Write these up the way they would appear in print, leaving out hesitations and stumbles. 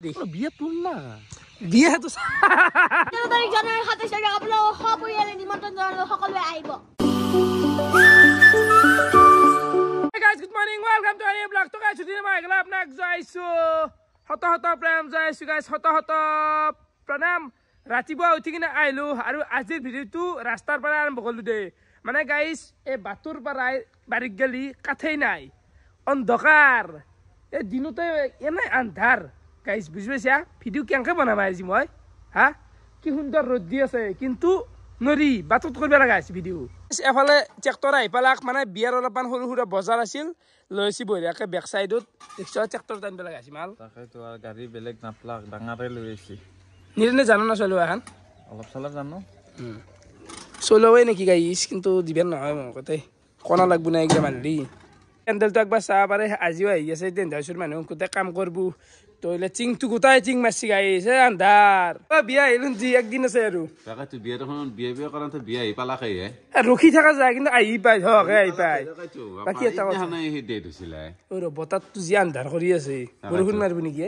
বিয়ে তোৰ না বিয়েটো 13 তাৰিখ জানুৱাৰী 27 তাৰিখ আপোনালোক সপৰিয়ালে নিমন্ত্ৰণ জনালো সকলোৱে আহিব Hey guys, good morning. Welcome to our vlog. To guys, today my glad nak jaisu. Hota pranam jaisu guys. Hota pranam. Ratipuwa uthi kina ailu aru ajir video tu rastar para arambo kolu de. Mane guys, e batur parai barik gali kathai nai. Ondokar. E dinute enai andhar. Guys, বুঝিছা video কেনকে বনাবা আজি মই হা কি সুন্দৰ ৰদ দি আছে কিন্তু নৰি বাতত কৰিব লাগা আছে ভিডিও এফালে ট্ৰেক্টৰ আহি পালাক মানে বিয়াৰ অলপমান সৰু সৰু বজাৰ আছিল লৈছি বঢ়িয়াকে বেক সাইডত দেখছ ট্ৰেক্টৰ টানিব লাগা আছে মাল তাকেতো আৰ গাড়ী বেলেগ নাপলাক ডাঙাৰে লৈ আহিছি নিৰনে জানো না চলোৱা এখন অলপ চলপ জানো চলোৱাই নেকি গাইছ কিন্তু দিবেন নহয় মই কতে কোনা লাগব না একদম আলি এন্ডেলটো একবাৰ চাহ পাৰে আজিও আহি আছে তেন্দাছুৰ মানুহ কোতে কাম কৰবো তোইলে চিং টু গোটাই চিং মাছি গাইছে আন্ধাৰ বিয়া আহিলুন জি একদিন আছে আৰু তাকাতো বিয়া দেখোন বিয়া কৰাতে বিয়া আহি পালাকাই হে ৰখি থাকা যায় কিন্তু আহি পাই হকে আহি পাই বাকি এটা কথা নাই হে ডেট হৈছিলে ওরে বতাত তু জি আন্ধাৰ কৰি আছে বৰষুণ মাৰব নেকি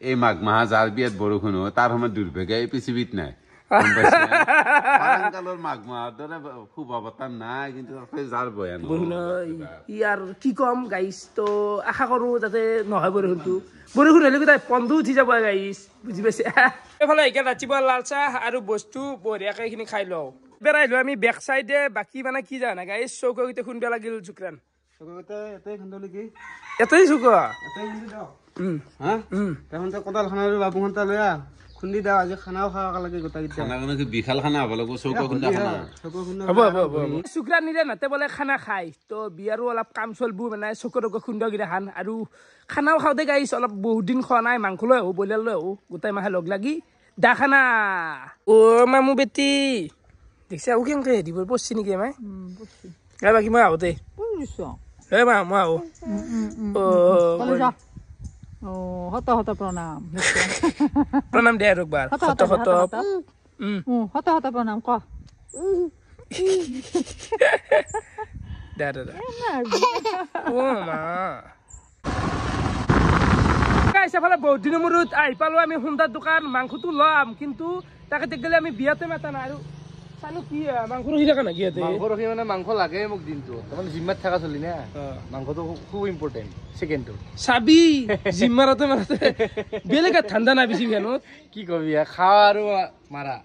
এই মাঘ মাহ যাৰ বিয়াত বৰষুণ হয় তাৰ সময় দুৰ্ভাগ্য এই পৃথিৱীত নাই কালৰ মাঘ মাহৰ দৰে খুব অৱতাৰ নাই কিন্তু যাৰ বয়ান ইয়াৰ কি কম গাইছ তো আশা কৰো যাতে নহয় বৰষুণ হলে তাই পন্ধু উঠি যাব গাইছ বুজি পাইছে এফালে এতিয়া ৰাতিপুৱা লাল চাহ আৰু বস্তু বঢ়িয়াকে এইখিনি খাই লওঁ বেৰাইলো আমি বেক চাইডে বাকী মানে কি জানা গাইছ চৌকতে খুন্দিয়া লাগিল জুকৰান এটাই খুন্দলি কি এটাই চৌক এটাই খুন্দি দাও হা তখন তো কোদাল খানা বাবু খান্তা লয়া খুন্দি দাও আজি খানাও খাওয়া লাগে গোটা গিতা খানা মানে বিশাল খানা হ'ব লাগিব চৌকা খুন্দা খানা হ'ব শুক্ৰান নিলে নাতে বোলে খানা খাই তো বিয়াৰো অলপ কাম চলবো মানে চকুৰ খুন্দা গিৰা খান আৰু খানাও খাওঁতে গাইছ অলপ বহুত দিন খোৱা নাই মাংস লৈ আহো বইলাৰ লৈ আহো গোটাই মাহে লগ লাগি দা খানা অ মামু বেটি দেখছে আহো কেনেকে দিব পচছি নেকি মাই গাই বাকী মই আহোতে হে মা মই আহো হত প্ৰণাম প্ৰণাম দে আৰু একবাৰ হত প্ৰণাম ক দে ও মা এফালে বহুত দিনৰ মূৰত আহি পালো আমি সুন্দাৰ দোকান মাংসটো ল'ম কিন্তু তাকে গেলে আমি বিয়াতে মাতা নাই আৰু চালো কি মাংস ৰখি থাকা নাকি ইয়াতে মাংস ৰখি মানে মাংস লাগে মোক দিনটো তাৰমানে জিম্মাত থাকা চলি না মাংসটো খুব ইম্পৰ্টেণ্ট সেকেন্ডটো চাবি জিম মাৰাতে বেলেগ ঠাণ্ডা নাই বেছি ফেনত কি কবি খাওয়া আৰু মাৰা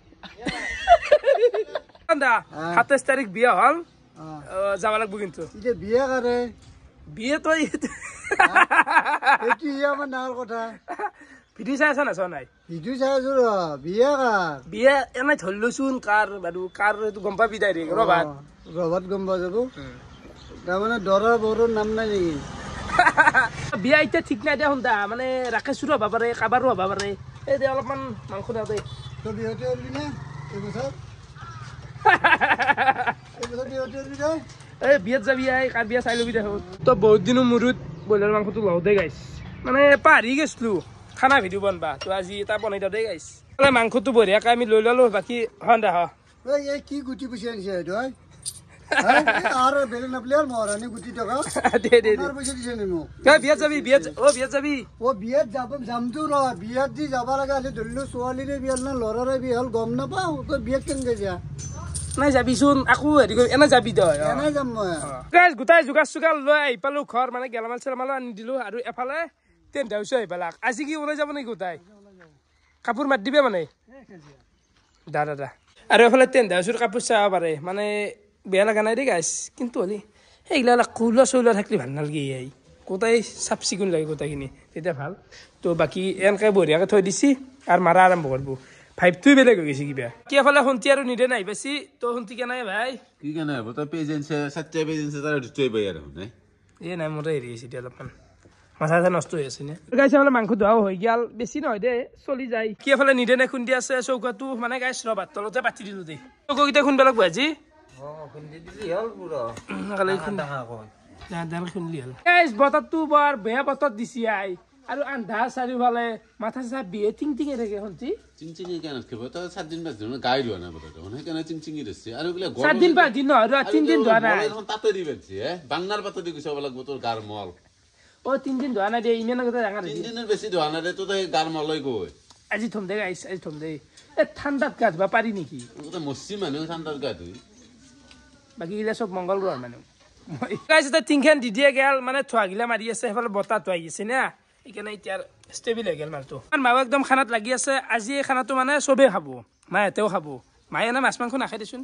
27 তাৰিখ বিয়া হল যাব লাগব কিন্তু এতিয়া বিয়া কৰে বিয়ে তই কি আমাৰ ডাঙৰ কথা ভিডিঅ' চাই আছা না চোৱা নাই ভিডিঅ' চাই আছো বিয়া কাৰ বিয়া এনে ধৰিলোচোন কাৰ বাৰু কাৰ এইটো গম পাবি ডাইৰেক্ট ৰবাত গম পোৱা যাব তাৰমানে দৰা বৰৰ নাম নাই নেকি বিয়া এতিয়া ঠিক নাই দিয়া শুনতা মানে ৰাকেশৰো হ'ব পাৰে কাবাৰো হ'ব পাৰে এই দে অলপমান মাংস দিওঁ দে তই বিয়াতে উঠবি নে এইবছৰ বিয়াতে উঠবি তই এই বিয়াত যাবি কাৰ বিয়া চাই ল'বি দেখোন তই বহুত দিনৰ মূৰত ব্ৰইলাৰ মাংসটো লওঁতে গাইছ মানে পাহৰি গৈছিলো খানা ভিডিঅ' বনবা তো আজি এটা বনাই দিওঁ দেই গাইছ মাংসটো বঢ়িয়াকৈ আমি লৈ ল'লো বাকী সন্ধ্যা এই কি গুটি পুচি আনিছে এইটো আৰু বেলেগ নাপলে আৰু মহাৰাণী গুটি টকা দে পইচা দিছে নি মোক বিয়াত যাবি বিয়াত যাবি বিয়াত যামতো বিয়াত যি যাব লগা আছে ধৰিলো ছোৱালীৰে বিয়া না ল'ৰাৰে বিয়া হ'ল গম নাপাওঁ তই বিয়াত কেনেকে যা নাই যাবিচোন আকৌ হেৰি কৰি এনে যাবি তই এনে যাম মই গোটাই যোগাৰ চোগাৰ লৈ আহি পালো ঘৰ মানে গেলামাল চেলামালো আনি দিলো আৰু এফালে টেণ্ট হাউচো আহি পালাক আজি কি ওলাই যাব নেকি গোটাই কাপোৰ মাত দিবে মানে দাদা আৰু এফালে টেণ্ট হাউচৰ কাপোৰ চাব পাৰে মানে বেয়া লগা নাই দেই গাইছ কিন্তু হ'লে সেইগিলা কৌলা চৌলা থাকিলে ভাল নালাগে আহি গোটাই চাফ চিকুণ লাগে গোটাইখিনি তেতিয়া ভাল তো বাকী এনেকৈ বঢ়িয়াকৈ থৈ দিছি আৰু মাৰা আৰম্ভ কৰিব ভাইবটোৱে বেলেগ হৈ গৈছে কিবা কি এফালে শুন্তি আৰু নিদে নাই বেছি তই শুন্তি কেনে ভাই কি কেনে হ'ব তই পেজেন্সে সত্য পেজেন্সে তাৰ দুটাই বয়াৰ হয় এই নাই মোৰ হেৰি হৈছে এতিয়া অলপমান মাথা নষ্ট হৈ আছে নে গাইছে এফালে মাংস ধোৱাও হৈ গেল বেছি নহয় দে চলি যায় কি এফালে নিদে নাই খুন্দি আছে চৌকাটো মানে গাইছ ৰবাত তলতে পাতি দিলো দেই চৌকাকেইটা খুন্দিব লাগব আজি বতৰটো বৰ বেয়া বতৰ দিছি আই আৰু আন্ধাৰ চাৰিওফালে মাথা চাথা বিয়ে টিংটিঙে থাকে শুনছি চিংচিঙি কেন কেবো তো 7 দিন বাদ দিন গাই লোৱা না বতৰটো মানে কেন চিংচিঙি দিছে আৰু গলে 7 দিন বাদ দিন নহয় 3 দিন ধৰা নাই তাতে দিবেছি বাংনাৰ পাতে দি গৈছে বলক বতৰ গাৰ মল ও 3 দিন ধোৱা নাই দে ইমান আগতে ডাঙৰ 3 দিনৰ বেছি ধোৱা নাই তো তই গাৰ মলৈ গৈ আজি থম দে গাইছ আজি থম দে এ ঠাণ্ডাত গা ধুবা পাৰি নেকি তো মস্তি মানুহ ঠাণ্ডাত গা ধুই বাকি গিলা সব মংগল গ্ৰহৰ মানুহ গাইছ এটা টিংখান দি দিয়ে গেল মানে থোৱা গিলা মাৰি আছে সেইফালে বতাহটো আহি আছে না এইকাৰণে এতিয়া ষ্টেবল হৈ গেল মালটো মাও একদম খানাত লাগি আছে আজি এই খানাটো মানে চবেই খাব মাহঁতেও খাব মায়ে এনে মাছ মাংস নাখায় দেচোন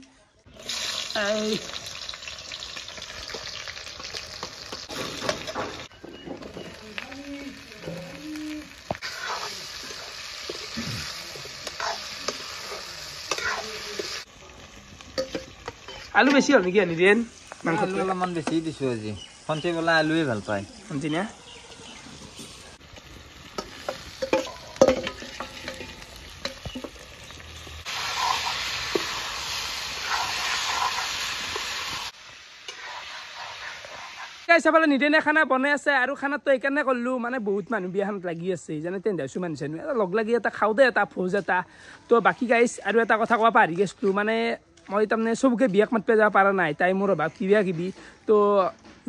আলু বেছি হ'ল নেকি আনি দেন মাংস অলপমান বেছি দিছো আজি খন্তি বলা আলুৱে ভাল পায় খন্তি না চাবলৈ নিদেনে খানা বনাই আছে আৰু খানাটো এইকাৰণে কৰিলোঁ মানে বহুত মানুহ বিয়াখনত লাগি আছে যেনে তেন দেছো মানুহ চানুহ এটা লগ লাগি এটা খাওঁ দে এটা ভোজ এটা তো বাকী গাইছ আৰু এটা কথা ক'ব পাহৰি গৈছিলোঁ মানে মই তাৰমানে চবকে বিয়াক মাতিব যাব পৰা নাই তাই মোৰ অভাৱ কিবা কিবি তো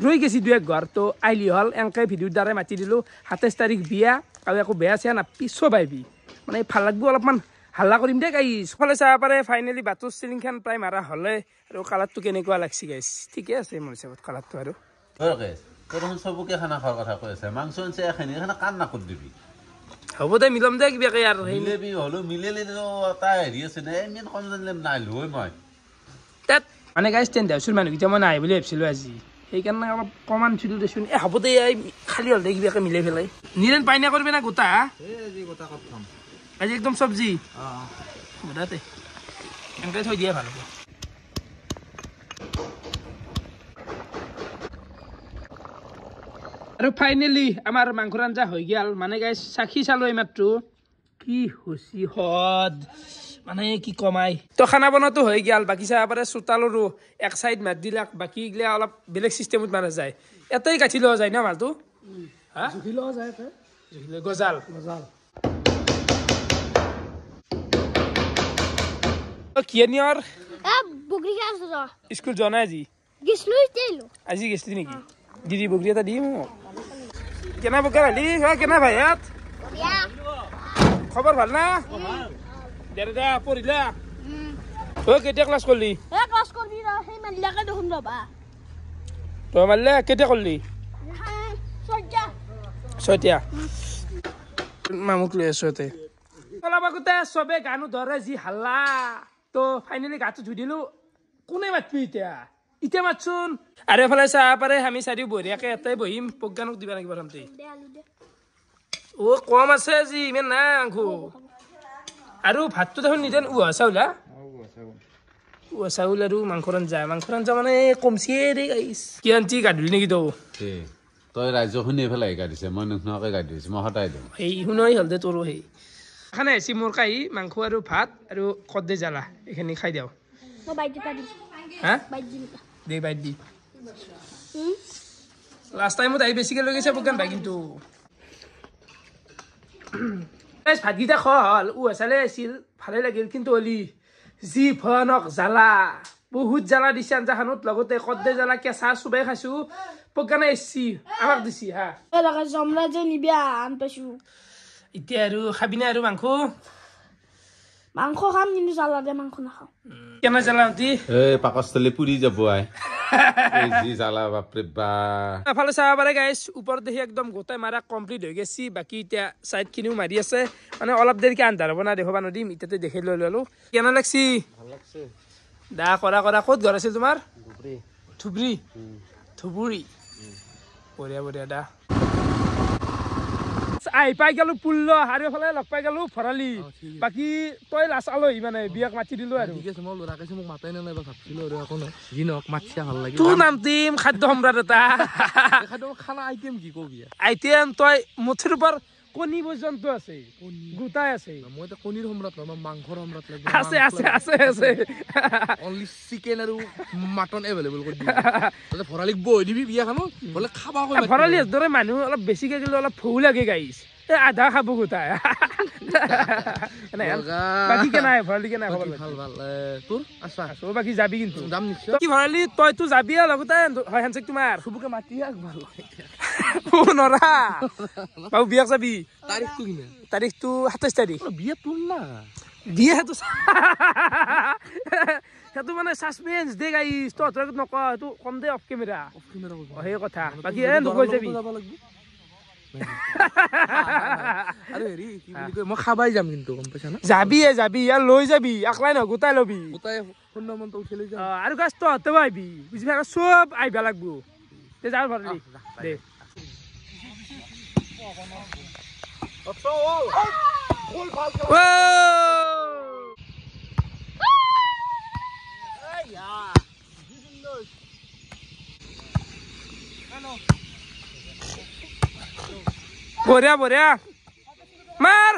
ৰৈ গৈছি দুই এক ঘৰ তো আইলি হ'ল এনেকৈ ভিডিঅ'ৰ দ্বাৰাই মাতি দিলোঁ 27 তাৰিখ বিয়া আৰু একো বেয়া চেয়া নাপি চব আহিবি মানে ভাল লাগব অলপমান হাল্লা কৰিম দে গাইছ সকলোৱে চাব পাৰে ফাইনেলি বাটৰ চিলিংখন প্ৰায় মাৰা হ'লে আৰু কালাৰটো কেনেকুৱা লাগছি গাইছ ঠিকে আছে মোৰ হিচাপত কালাৰটো আৰু তোৰ চবকে খানা খোৱাৰ কথা কৈ আছে মাংস আনছে এখিনি খানা কাণ নাকত দিবি হ'ব দে মিলম দে কিবাকে আৰু মিলেবি হ'লো মিলেলি এটা হেৰি আছে দে ইমান কম জানিলে নাহিলো মই তাত মানে গাইছ তেন দেচোন মানুহকেইটা মই নাহে বুলি ভাবিছিলোঁ আজি সেইকাৰণে অলপ কম আনিছিলোঁ দেচোন এই হ'ব দে খালী হ'ল দে কিবাকে মিলাই পেলাই নিৰেন পাইনা কৰিবি না গোটা আজি গোটা ক'ত থম আজি একদম চব্জি গোটাতে এনেকৈ থৈ দিয়া ভাল হ'ব আৰু ফাইনেলি আমাৰ মাংসৰ আঞ্জা হৈ গেল মানে গাইছ চাখি চালোঁ এইমাত্ৰ কি হুচি হদ মানে কি কমাই তো খানা বনোৱাটো হৈ গেল বাকী চাব পাৰে চোতালৰো এক চাইড মাত দিলাক বাকী গিলা অলপ বেলেগ চিষ্টেমত মাৰা যায় এটাই গাঁঠি লোৱা যায় না মালটো জুখি লোৱা যায় গজাল কিয়নিয়ৰ বুগৰি খাই আছো স্কুল যোৱা নাই আজি আজি গেছলি নেকি দিদি বগৰী এটা দিম কেনা বগা হালি কেনা ভাইয়াত খবৰ ভাল না দে দে পঢ়িলা কেতিয়া ক্লাছ কৰিলি তই মাৰিলে কেতিয়া কৰিলি 6টা মামুক লৈ আছো ইয়াতে অলপ আগতে চবে গানো ধৰে যি হাল্লা তো ফাইনেলি গাটো ধুই দিলো কোনে মাতবি এতিয়া মাতচোন আৰু এফালে চাব পাৰে আমি চাৰিও বঢ়িয়াকে এটাই বহিম প্ৰজ্ঞানক দিবা লাগিব প্ৰথমতে অ কম আছে আজি ইমান নাই মাংস আৰু ভাতটো দেখোন নিদেন উহা চাউল আৰু মাংসৰ আঞ্জা মানে কমচিয়ে দেই গাইছ কি আনছি গাধুলি নেকি তই ৰাজ্য শুনি পেলাই গা দিছে মই নোখোৱাকে গা দিছো মই সদায় দিওঁ সেই শুনাই হ'ল দে তোৰো সেই খানা আহিছে মোৰ কাহি মাংস আৰু ভাত আৰু কদে জ্বালা এইখিনি খাই দিওঁ হা দে বাইত দি লাষ্ট টাইমত আহি বেছিকৈ লৈ গৈছে প্ৰজ্ঞান ভাই কিন্তু ভাতকেইটা খোৱা হ'ল চালে আছিল ভালে লাগিল কিন্তু অলি যি ভয়ানক জ্বালা বহুত জ্বালা দিছে আঞ্জাখনত লগতে কদে জ্বালা কেঁচা চুবাই খাইছো প্ৰজ্ঞানে এসছি আমাক দিছি হা জমৰা যে নিবিয়া আন পাইছো এতিয়া আৰু খাবি না আৰু মাংস খাম কিন্তু জ্বালা দে মাংস নাখাওঁ কেনে জ্বালা আন্টি পাকস্থলী পুৰি যাব যি জ্বালা বাপৰে বা এফালে চাব পাৰে গাইছ ওপৰত দেখি একদম গোটাই মাৰা কমপ্লিট হৈ গৈছি বাকী এতিয়া চাইডখিনিও মাৰি আছে মানে অলপ দেৰিকে আন্ধাৰ হ'ব না দেখুৱাব নদিম এতিয়াতে দেখি লৈ ল'লো কেনে লাগছি দা কৰা ক'ত ঘৰ আছিল তোমাৰ ধুবুৰী বঢ়িয়া দা আহি পাই গেলো পুল্ল আৰু এফালে লগ পাই গেলো ভৰালি বাকী তই লাষ্ট আলহী মানে বিয়াক মাতি দিলো আৰু তোৰ নাম দিম খাদ্য সম্ৰাট এটা আইটেম তই মুঠিৰ ওপৰ কণী পৰ্যন্ত আছে গোটাই আছে কণীৰ সম্ৰাট মাংসৰ সম্ৰাট আছে অনলি চিকেন আৰু মাটন এভেইলেবল কৰি দিবি ভৰালিক বহি দিবি বিয়াখনত বোলে খাবা ভৰালি দৰে মানুহ অলপ বেছিকে গেলে অলপ ভৌ লাগে গাইছ আধা খাব গোটাই বাকী কেনাই ভৰালি কেনাই ভাল তোৰ আচ্ছা বাকী যাবি কিন্তু যাম নিশ্চয় কি ভৰালি তইতো যাবি লগতে হয় হেনচেক তোমাৰ চবকে মাতি ভাল নৰা বাবু বিয়াক যাবি তাৰিখটো কিনে তাৰিখটো 27 তাৰিখ বিয়া তোৰ না বিয়াটো সেইটো মানে সাসপেন্স দে গাইছ তহঁতৰ নকওঁ সেইটো কম দে অফ কেমেৰা সেই কথা বাকী নকৈ যাবি যাব লাগিব আৰু হেৰি কি বুলি কয় মই খাবাই যাম কিন্তু গম পাইছা না যাবি আৰু লৈ যাবি একলাই নহয় গোটাই ল'বি গোটাই সুন্দৰমন্ত উঠি লৈ যাম আৰু গাছ তহঁতেও আহিবি বুজি পাই চব আহিবা লাগব তে যাওঁ ভাৰলি দে বঢ়িয়া মাৰ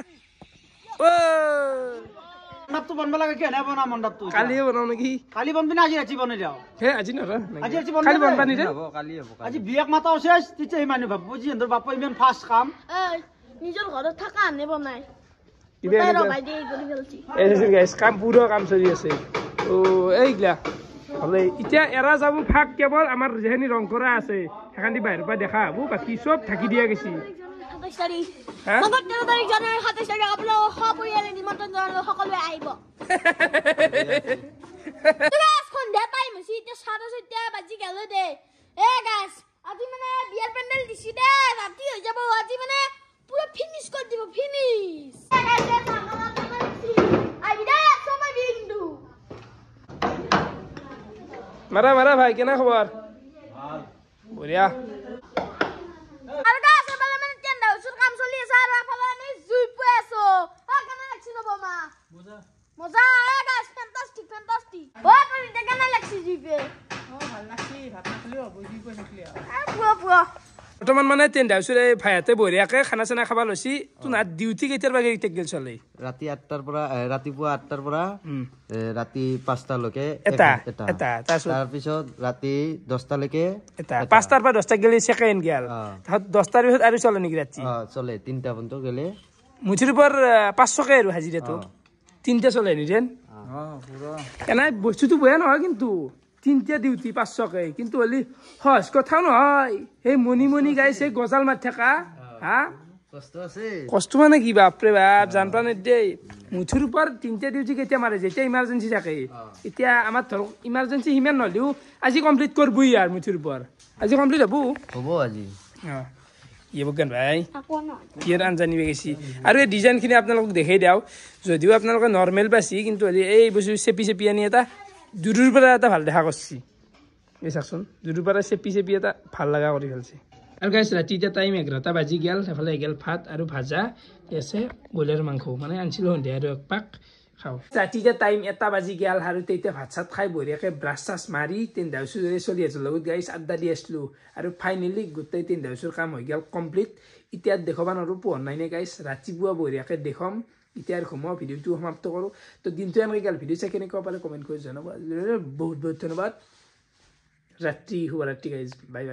মণ্ডপটো বনব লাগে কেনে বনা মণ্ডপটো কালি বনাও নেকি কালি বনবি না আজি ৰাতি বনাই যাও হে আজি নৰা আজি বনবি কালি বনবা নি আজি বিয়াক মাতা আছে তেতিয়া সি মানুহ ভাবব যি হেন্দৰ বাপ ইমান ফাষ্ট কাম নিজৰ ঘৰত থাকা আনে বনাই কিবা তাই ৰবাই দিয়ে কৰি ফেলছি এই গাইছ কাম পুৰা কাম চলি আছে ও এইগলা হলে এতিয়া এৰা যাব ফাক কেৱল আমাৰ যেহেনি ৰং কৰা আছে সেখান দি বাহিৰৰ পৰা দেখা হব বাকি চব ঢাকি দিয়া গৈছি 27 তাৰিখ হা? 13 তাৰিখ জানুৱাৰী 27 তাৰিখ আপোনালোক সপৰিয়ালে নিমন্ত্ৰণ জনালো সকলোৱে আহিব সন্ধিয়া টাইম হৈছে এতিয়া 4:30 বাজি গেল দে গাছ আজি মানে বিয়াৰ পেণ্ডেল দিছি দে ৰাতি হৈ যাব আজি মানে পুৰা ফিনিশ কৰি দিব ফিনিশ আহিবি দে সময় দিয়ে কিন্তু মাৰা ভাই কেনে খবৰ বঢ়িয়া আৰু গাছ এবাৰ মানে টেণ্ট হাউচৰ কাম চলি আছে আৰু এফালে আমি জুই পুৱাই আছো কেনে লাগছি যাব মা মজা গাছ ফেন্টাস্টিক তই এতিয়া কেনে লাগছি জুই পুৱাই ভাল লাগছি ভাত নাখালিও হ'ব জুই পুৱাই থাকিলে পুৱা বৰ্তমান মানে টেণ্ট হাউচৰ এই ভাইহঁতে বঢ়িয়াকে খানা চানা খাব লৈছি তোৰ ডিউটি কেতিয়াৰ পৰা কেইটাক গেল চলে ৰাতি 8টাৰ পৰা ৰাতিপুৱা 8টাৰ পৰা ৰাতি 5টালৈকে এটা তাৰপিছত ৰাতি 10টালৈকে এটা 5টাৰ পৰা 10টা গেলি সেকেন্ড গেল তাত 10টাৰ পিছত আৰু চলে নেকি ৰাতি চলে 3টা পৰ্যন্ত গেলে মুঠিৰ ওপৰ 500কে আৰু হাজিৰাটো 3টা চলে নি যেন এনাই বস্তুটো বেয়া নহয় কিন্তু 3টা ডিউটি 500কে কিন্তু হলি সহজ কথাও নহয় সেই মনি গাইছ সেই গজাল মাৰি থকা হা কষ্ট আছে কষ্ট মানে কি বাপৰে বাপ জানপা নেদেই মুঠিৰ ওপৰ 3টা ডিউটি কেতিয়া মাৰে যেতিয়া ইমাৰ্জেঞ্চি থাকে এতিয়া আমাৰ ধৰক ইমাৰ্জেঞ্চি সিমান নহলেও আজি কমপ্লিট কৰবই আৰু মুঠিৰ ওপৰ আজি কমপ্লিট হ'ব আজি বগান ভাই ইয়াৰ আঞ্জানি বেছি আৰু এই ডিজাইনখিনি আপোনালোকক দেখাই দিওঁ যদিও আপোনালোকে নৰ্মেল পাইছি কিন্তু এই বস্তু চেপি আনি এটা দূৰৰ পৰা এটা ভাল দেখা কৰিছি এই চাওকচোন দূৰৰ পৰা চেপি এটা ভাল লগা কৰি ফেলছে আৰু গাইছ ৰাতি এতিয়া টাইম 11টা বাজি গেল সেইফালে গেল ভাত আৰু ভাজা আছে ব্ৰইলাৰ মাংস মানে আনিছিলোঁ সন্ধিয়া আৰু এক পাক খাওঁ ৰাতি এতিয়া টাইম 1টা বাজি গেল আৰু তেতিয়া ভাত চাত খাই বঢ়িয়াকৈ ব্ৰাছ চাছ মাৰি টেণ্ট হাউচৰ চলি আছোঁ লগত গাইছ আড্ডা দি আছিলোঁ আৰু ফাইনেলি গোটেই টেণ্ট হাউচৰ কাম হৈ গ'ল কমপ্লিট এতিয়া দেখাব নোৱাৰোঁ পোহৰ নাই নে গাইছ ৰাতিপুৱা বঢ়িয়াকৈ দেখাম এতিয়া আৰু মই ভিডিঅ'টো সমাপ্ত কৰোঁ তো দিনটো এনেকৈ গেল ভিডিঅ' চাই কেনেকুৱা পালে কমেণ্ট কৰি জনাব বহুত ধন্যবাদ ৰাত্ৰি শুভৰাত্ৰি গাইজ বাই